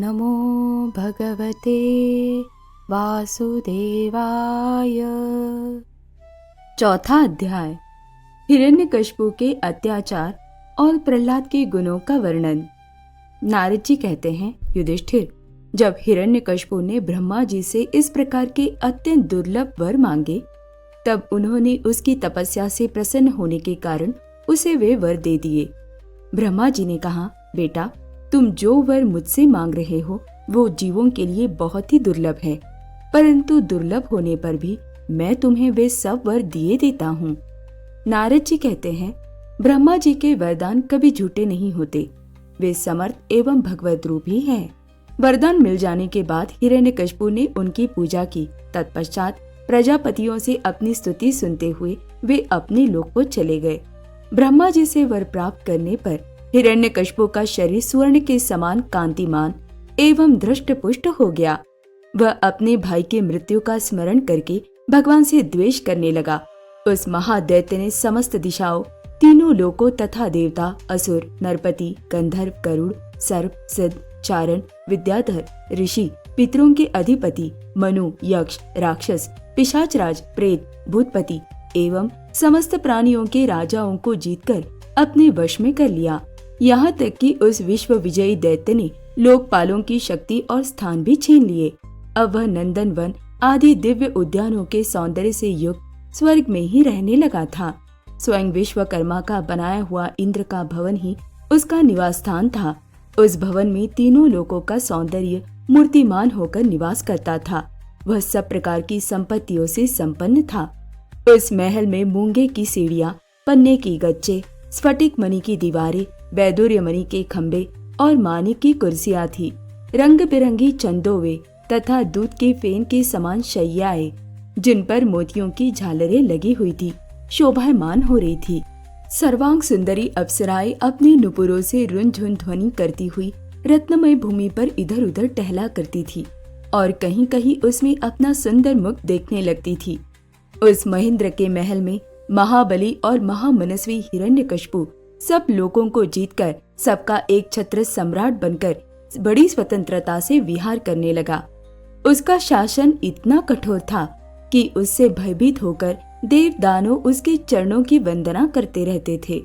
नमो भगवते वासुदेवाय। चौथा अध्याय हिरण्यकशिपु के अत्याचार और प्रहलाद के गुणों का वर्णन। नारद जी कहते हैं, युधिष्ठिर, जब हिरण्यकशिपु ने ब्रह्मा जी से इस प्रकार के अत्यंत दुर्लभ वर मांगे, तब उन्होंने उसकी तपस्या से प्रसन्न होने के कारण उसे वे वर दे दिए। ब्रह्मा जी ने कहा, बेटा, तुम जो वर मुझसे मांग रहे हो वो जीवों के लिए बहुत ही दुर्लभ है, परंतु दुर्लभ होने पर भी मैं तुम्हें वे सब वर दिए देता हूँ। नारद जी कहते हैं, ब्रह्मा जी के वरदान कभी झूठे नहीं होते, वे समर्थ एवं भगवत रूप ही हैं। वरदान मिल जाने के बाद हिरण्यकशिपु ने उनकी पूजा की। तत्पश्चात प्रजापतियों से अपनी स्तुति सुनते हुए वे अपने लोक को चले गए। ब्रह्मा जी से वर प्राप्त करने पर हिरण्यकशिपु का शरीर स्वर्ण के समान कांतिमान एवं धृष्टपुष्ट हो गया। वह अपने भाई के मृत्यु का स्मरण करके भगवान से द्वेष करने लगा। उस महादैत्य ने समस्त दिशाओं, तीनों लोकों तथा देवता, असुर, नरपति, गंधर्व, गरुड़, सर्प, सिद्ध, चारण, विद्याधर, ऋषि, पितरों के अधिपति, मनु, यक्ष, राक्षस, पिशाचराज, प्रेत, भूतपति एवं समस्त प्राणियों के राजाओं को जीतकर अपने वश में कर लिया। यहाँ तक कि उस विश्व विजयी दैत्य ने लोकपालों की शक्ति और स्थान भी छीन लिए। अब वह नंदन वन आदि दिव्य उद्यानों के सौंदर्य से युक्त स्वर्ग में ही रहने लगा था। स्वयं विश्वकर्मा का बनाया हुआ इंद्र का भवन ही उसका निवास स्थान था। उस भवन में तीनों लोकों का सौंदर्य मूर्तिमान होकर निवास करता था। वह सब प्रकार की संपत्तियों से संपन्न था। उस महल में मूंगे की सीढ़ियाँ, पन्ने की गच्चे, स्फटिक मणि की दीवारें, वैदूर्य मणि के खम्भे और मानिक की कुर्सियां थी। रंग बिरंगी चंदोवे तथा दूध के फेन के समान शैयाएं, जिन पर मोतियों की झालरें लगी हुई थी, शोभायमान हो रही थी। सर्वांग सुंदरी अप्सराएं अपने नुपुरों से रुनझुन ध्वनि करती हुई रत्नमय भूमि पर इधर उधर टहला करती थी और कहीं कहीं उसमें अपना सुंदर मुख देखने लगती थी। उस महेंद्र के महल में महाबली और महामनस्वी हिरण्यकशिपु सब लोगों को जीतकर सबका एक छत्र सम्राट बनकर बड़ी स्वतंत्रता से विहार करने लगा। उसका शासन इतना कठोर था कि उससे भयभीत होकर देव दानव उसके चरणों की वंदना करते रहते थे।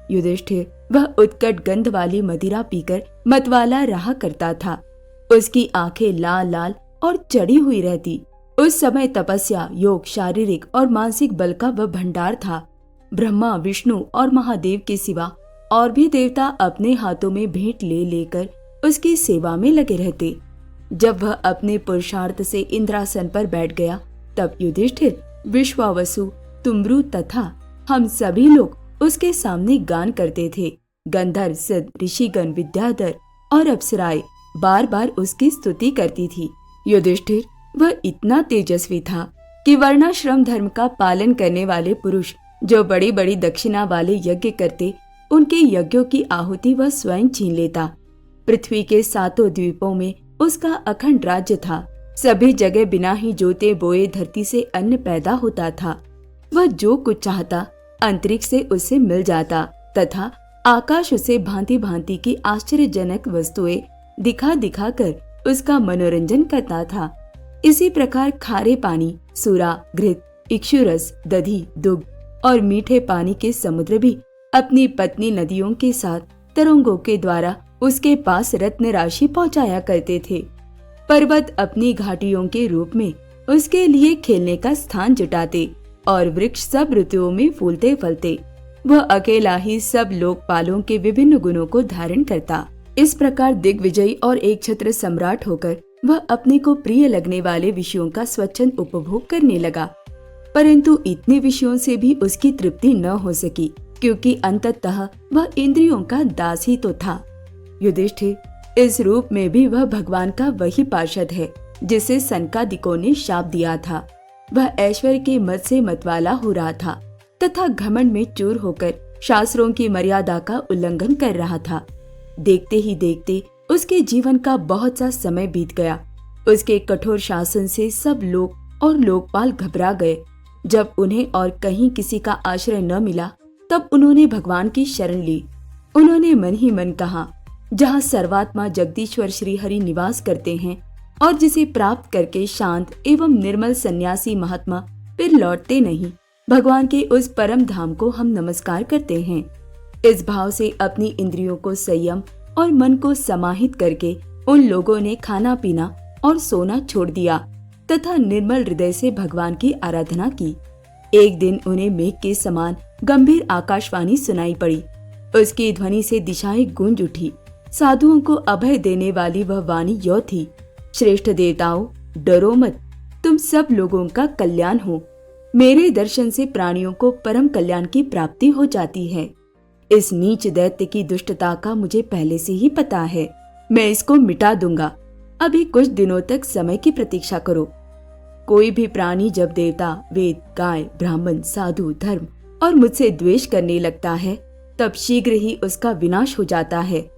युधिष्ठिर वह उत्कट गंध वाली मदिरा पीकर मतवाला रहा करता था। उसकी आंखें लाल लाल और चढ़ी हुई रहती। उस समय तपस्या, योग, शारीरिक और मानसिक बल का वह भंडार था। ब्रह्मा, विष्णु और महादेव के सिवा और भी देवता अपने हाथों में भेंट ले लेकर उसकी सेवा में लगे रहते। जब वह अपने पुरुषार्थ से इंद्रासन पर बैठ गया, तब युधिष्ठिर, विश्वावसु, तुम्रू तथा हम सभी लोग उसके सामने गान करते थे। गंधर्व, सिद्ध, ऋषिगण, विद्याधर और अप्सराएं बार बार उसकी स्तुति करती थी। युधिष्ठिर वह इतना तेजस्वी था कि वर्णाश्रम धर्म का पालन करने वाले पुरुष जो बड़ी बड़ी दक्षिणा वाले यज्ञ करते, उनके यज्ञों की आहुति वह स्वयं छीन लेता। पृथ्वी के सातों द्वीपों में उसका अखंड राज्य था। सभी जगह बिना ही जोते बोए धरती से अन्न पैदा होता था। वह जो कुछ चाहता अंतरिक्ष से उसे मिल जाता तथा आकाश उसे भांति भांति की आश्चर्यजनक वस्तुएं दिखा दिखा कर उसका मनोरंजन करता था। इसी प्रकार खारे पानी, सूरा, घृत, इक्षुरस, दधी, दुग्ध और मीठे पानी के समुद्र भी अपनी पत्नी नदियों के साथ तरंगों के द्वारा उसके पास रत्न राशि पहुंचाया करते थे। पर्वत अपनी घाटियों के रूप में उसके लिए खेलने का स्थान जुटाते और वृक्ष सब ऋतुओं में फूलते फलते। वह अकेला ही सब लोकपालों के विभिन्न गुणों को धारण करता। इस प्रकार दिग्विजयी और एक छत्र सम्राट होकर वह अपने को प्रिय लगने वाले विषयों का स्वच्छंद उपभोग करने लगा। परंतु इतने विषयों से भी उसकी तृप्ति न हो सकी, क्योंकि अंततः वह इंद्रियों का दास ही तो था। युधिष्ठिर, इस रूप में भी वह भगवान का वही पार्षद है जिसे सनकादिकों ने शाप दिया था। वह ऐश्वर्य के मद से मतवाला हो रहा था तथा घमंड में चूर होकर शास्त्रों की मर्यादा का उल्लंघन कर रहा था। देखते ही देखते उसके जीवन का बहुत सा समय बीत गया। उसके कठोर शासन से सब लोग और लोकपाल घबरा गए। जब उन्हें और कहीं किसी का आश्रय न मिला, तब उन्होंने भगवान की शरण ली। उन्होंने मन ही मन कहा, जहाँ सर्वात्मा जगदीश्वर श्री हरि निवास करते हैं और जिसे प्राप्त करके शांत एवं निर्मल सन्यासी महात्मा फिर लौटते नहीं, भगवान के उस परम धाम को हम नमस्कार करते हैं। इस भाव से अपनी इंद्रियों को संयम और मन को समाहित करके उन लोगों ने खाना पीना और सोना छोड़ दिया तथा निर्मल हृदय से भगवान की आराधना की। एक दिन उन्हें मेघ के समान गंभीर आकाशवाणी सुनाई पड़ी। उसकी ध्वनि से दिशाएं गूंज उठी। साधुओं को अभय देने वाली वह वाणी यो थी, श्रेष्ठ देवताओं, डरो मत, तुम सब लोगों का कल्याण हो। मेरे दर्शन से प्राणियों को परम कल्याण की प्राप्ति हो जाती है। इस नीच दैत्य की दुष्टता का मुझे पहले से ही पता है। मैं इसको मिटा दूंगा। अभी कुछ दिनों तक समय की प्रतीक्षा करो। कोई भी प्राणी जब देवता, वेद, गाय, ब्राह्मण, साधु, धर्म और मुझसे द्वेष करने लगता है, तब शीघ्र ही उसका विनाश हो जाता है।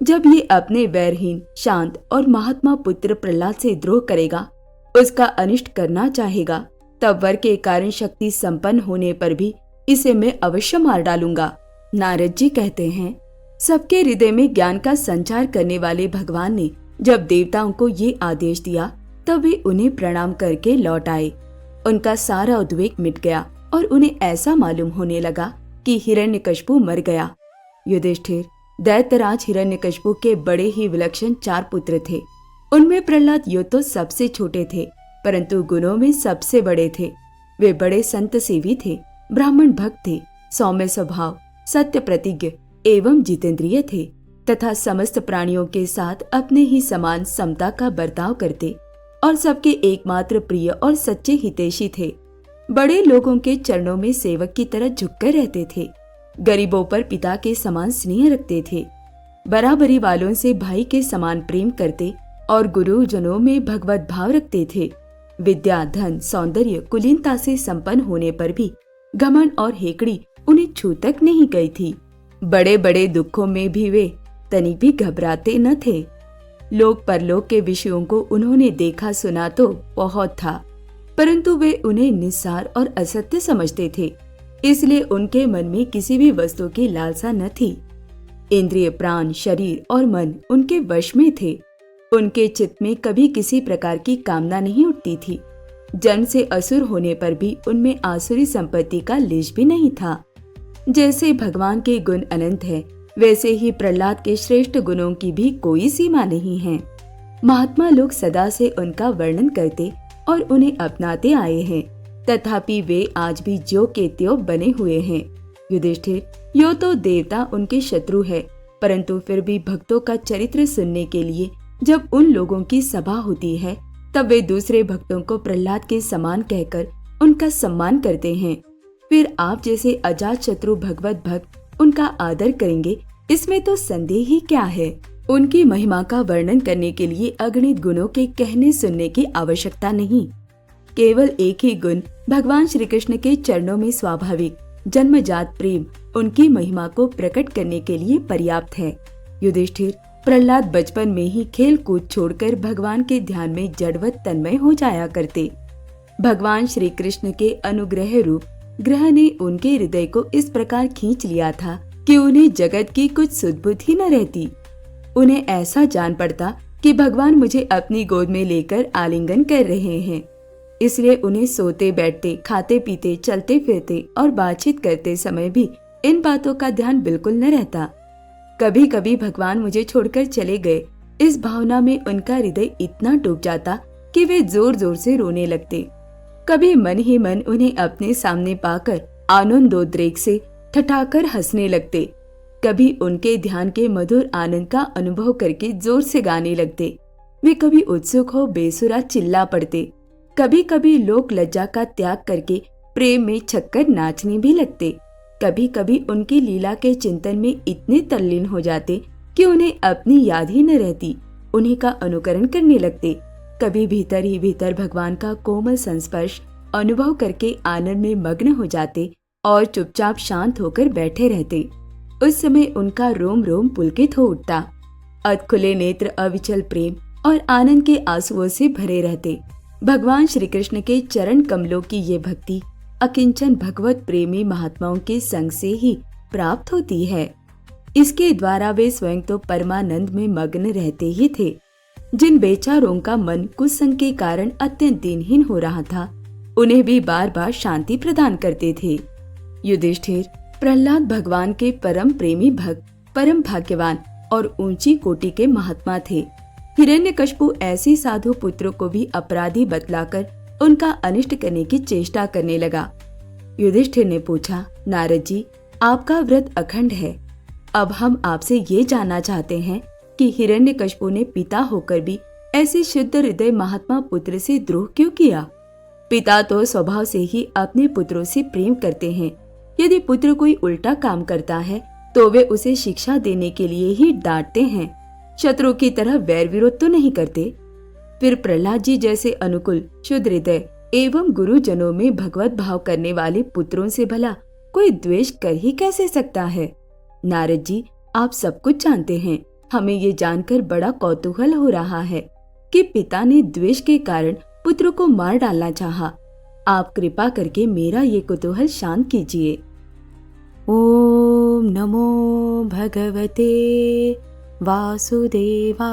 जब ये अपने वैरहीन, शांत और महात्मा पुत्र प्रहलाद से द्रोह करेगा, उसका अनिष्ट करना चाहेगा, तब वर के कारण शक्ति संपन्न होने पर भी इसे मैं अवश्य मार डालूंगा। नारद जी कहते हैं, सबके हृदय में ज्ञान का संचार करने वाले भगवान ने जब देवताओं को ये आदेश दिया, तब वे उन्हें प्रणाम करके लौट आए। उनका सारा उद्वेग मिट गया और उन्हें ऐसा मालूम होने लगा कि हिरण्यकशिपु मर गया। युधिष्ठिर, दैत्यराज हिरण्यकशिपु के बड़े ही विलक्षण 4 पुत्र थे। उनमें प्रहलाद यो तो सबसे छोटे थे, परंतु गुणों में सबसे बड़े थे। वे बड़े संत सेवी थे, ब्राह्मण भक्त थे, सौम्य स्वभाव, सत्य प्रतिज्ञ एवं जितेंद्रिय थे तथा समस्त प्राणियों के साथ अपने ही समान समता का बर्ताव करते और सबके एकमात्र प्रिय और सच्चे हितैषी थे। बड़े लोगों के चरणों में सेवक की तरह झुककर रहते थे। गरीबों पर पिता के समान स्नेह रखते थे। बराबरी वालों से भाई के समान प्रेम करते और गुरुजनों में भगवत भाव रखते थे। विद्या, धन, सौंदर्य, कुलीनता से संपन्न होने पर भी घमंड और हेकड़ी उन्हें छू तक नहीं गई थी। बड़े बड़े दुखों में भी वे तनिक भी घबराते न थे। लोक परलोक के विषयों को उन्होंने देखा सुना तो बहुत था, परंतु वे उन्हें निस्सार और असत्य समझते थे, इसलिए उनके मन में किसी भी वस्तु की लालसा न थी। इंद्रिय, प्राण, शरीर और मन उनके वश में थे। उनके चित्त में कभी किसी प्रकार की कामना नहीं उठती थी। जन्म से असुर होने पर भी उनमें आसुरी संपत्ति का लेश भी नहीं था। जैसे भगवान के गुण अनंत है, वैसे ही प्रहलाद के श्रेष्ठ गुणों की भी कोई सीमा नहीं है। महात्मा लोग सदा से उनका वर्णन करते और उन्हें अपनाते आए हैं, तथापि वे आज भी ज्यों के त्यों बने हुए हैं। युधिष्ठिर, यो तो देवता उनके शत्रु है, परंतु फिर भी भक्तों का चरित्र सुनने के लिए जब उन लोगों की सभा होती है, तब वे दूसरे भक्तों को प्रहलाद के समान कहकर उनका सम्मान करते हैं। फिर आप जैसे अजात शत्रु भगवत भक्त उनका आदर करेंगे, इसमें तो संदेह ही क्या है। उनकी महिमा का वर्णन करने के लिए अगणित गुणों के कहने सुनने की आवश्यकता नहीं। केवल एक ही गुण भगवान श्री कृष्ण के चरणों में स्वाभाविक जन्मजात प्रेम उनकी महिमा को प्रकट करने के लिए पर्याप्त है। युधिष्ठिर, प्रहलाद बचपन में ही खेल कूद छोड़कर भगवान के ध्यान में जड़वत तन्मय हो जाया करते। भगवान श्री कृष्ण के अनुग्रह रूप ग्रह ने उनके हृदय को इस प्रकार खींच लिया था कि उन्हें जगत की कुछ सुध-बुध ही न रहती। उन्हें ऐसा जान पड़ता कि भगवान मुझे अपनी गोद में लेकर आलिंगन कर रहे हैं, इसलिए उन्हें सोते बैठते, खाते पीते, चलते फिरते और बातचीत करते समय भी इन बातों का ध्यान बिल्कुल न रहता। कभी कभी भगवान मुझे छोड़कर चले गए, इस भावना में उनका हृदय इतना डूब जाता कि वे जोर जोर से रोने लगते। कभी मन ही मन उन्हें अपने सामने पाकर आनंदोद्रेक से ठठाकर हंसने लगते। कभी उनके ध्यान के मधुर आनंद का अनुभव करके जोर से गाने लगते। वे कभी उत्सुक हो बेसुरा चिल्ला पड़ते। कभी कभी लोक लज्जा का त्याग करके प्रेम में छक्कर नाचने भी लगते। कभी कभी उनकी लीला के चिंतन में इतने तल्लीन हो जाते कि उन्हें अपनी याद ही न रहती, उन्हीं का अनुकरण करने लगते। कभी भीतर ही भीतर भगवान का कोमल संस्पर्श अनुभव करके आनंद में मग्न हो जाते और चुपचाप शांत होकर बैठे रहते। उस समय उनका रोम रोम पुलकित हो उठता। अधखुले नेत्र अविचल प्रेम और आनंद के आंसुओं से भरे रहते। भगवान श्री कृष्ण के चरण कमलों की ये भक्ति अकिंचन भगवत प्रेमी महात्माओं के संग से ही प्राप्त होती है। इसके द्वारा वे स्वयं तो परमानंद में मग्न रहते ही थे। जिन बेचारों का मन कुसंग के कारण अत्यंत दीनहीन हो रहा था, उन्हें भी बार बार शांति प्रदान करते थे। युधिष्ठिर प्रहलाद भगवान के परम प्रेमी भक्त, परम भाग्यवान और ऊंची कोटि के महात्मा थे। हिरण्यकशिपु ऐसे साधु पुत्रों को भी अपराधी बतलाकर उनका अनिष्ट करने की चेष्टा करने लगा। युधिष्ठिर ने पूछा, नारद जी, आपका व्रत अखंड है। अब हम आपसे ये जानना चाहते हैं कि हिरण्यकशिपु ने पिता होकर भी ऐसे शुद्ध हृदय महात्मा पुत्र से द्रोह क्यों किया? पिता तो स्वभाव से ही अपने पुत्रों से प्रेम करते हैं। यदि पुत्र कोई उल्टा काम करता है तो वे उसे शिक्षा देने के लिए ही डांटते हैं, शत्रु की तरह वैर विरोध तो नहीं करते। फिर प्रहलाद जी जैसे अनुकूल, शुद्ध हृदय एवं गुरुजनों में भगवत भाव करने वाले पुत्रों से भला कोई द्वेष कर ही कैसे सकता है? नारद जी, आप सब कुछ जानते हैं। हमें ये जानकर बड़ा कौतूहल हो रहा है कि पिता ने द्वेष के कारण पुत्र को मार डालना चाहा। आप कृपा करके मेरा ये कुतूहल शांत कीजिए। ओम नमो भगवते वासुदेवाय।